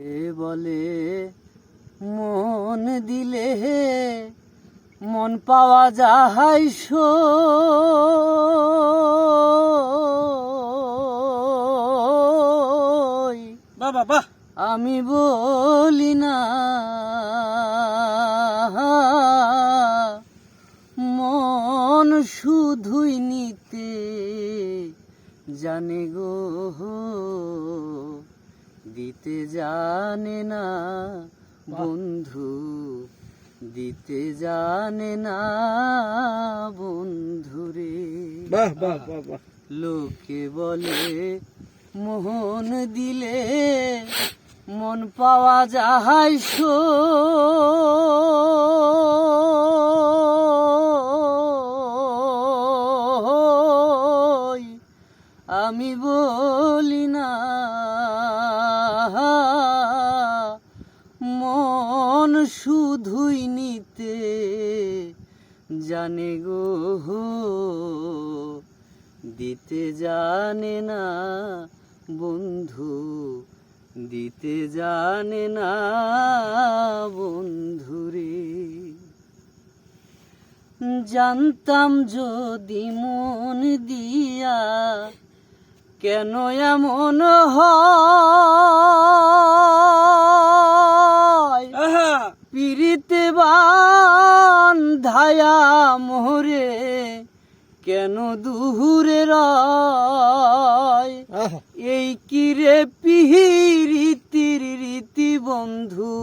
এ বলে মন দিলে মন পাওয়া যায় সই। বাবা আমি বলি না মন শুধুই নিতে জানে গো, দিতে জানে না বন্ধু, দিতে জানে না বন্ধুরে। বাহ বাহ বাহ বাহ। লোকে বলে মোহন দিলে মন পাওয়া যায় সই। আমি বলি না মন শুধুই নিতে জানে গো, দিতে জানে না বন্ধু, দিতে জানে না বন্ধুরে। জানতাম যদি মন দিয়া কেন এমন হয়, পিরিতে বান্ধায়া মোরে কেন দূরে রয়। এই কি রে পিরিতির রীতি বন্ধু,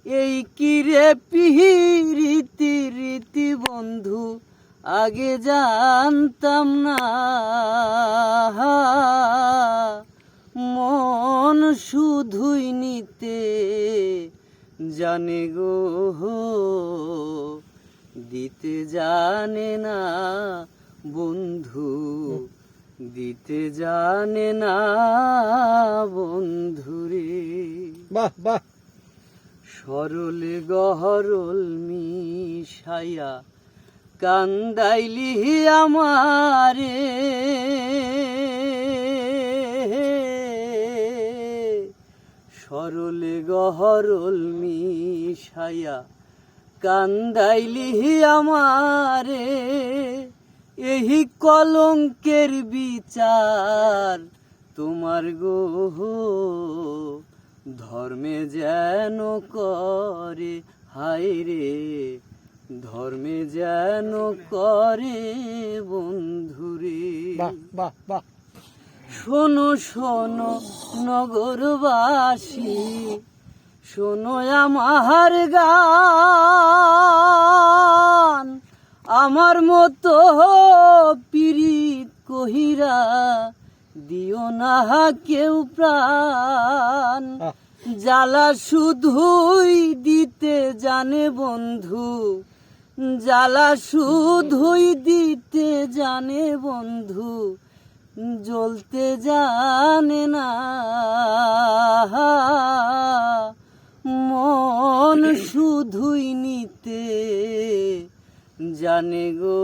এই কি রে পিরিতির রীতি বন্ধু, আগে জানতাম না। মন শুধুই নিতে জানে গো, দিতে জানে না বন্ধু, দিতে জানে না বন্ধুরে। বাহ বাহ। সরল গহরল মিশাইয়া কান্দাইলি আমারে, সরল গহরল মিশাইয়া কান্দাইলি আমারে। এই কলঙ্কের বিচার তোমার গো, ধর্মে যেন করে হায় রে, ধর্মে যেন করে বন্ধুরে। বাহ বাহ বাহ। শোনো শোনো নগরবাসী, শোনো আমার গান, আমার মতো পীড়িত কহিরা দিও না কেউ প্রাণ। জ্বালা শুধুই দিতে জানে বন্ধু, জ্বালা শুধুই দিতে জানে বন্ধু, জ্বলতে জানে না। মন শুধুই নিতে জানে গো,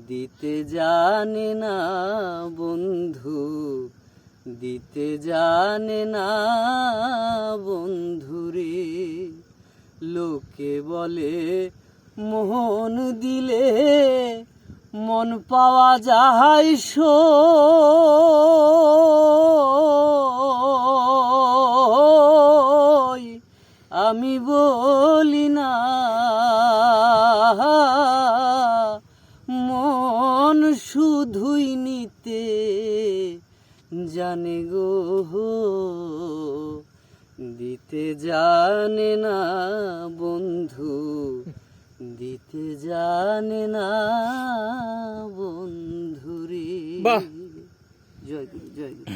দিতে জানে না বন্ধু, দিতে জানে না বন্ধুরে। লোকে বলে মোহন দিলে মন পাওয়া যায় সই। আমি বলি না মন শুধুই নিতে জানে গো, দিতে জানে না বন্ধু, দিতে জানে না বন্ধুরে। বাহ। জয় গুরু, জয় গুরু।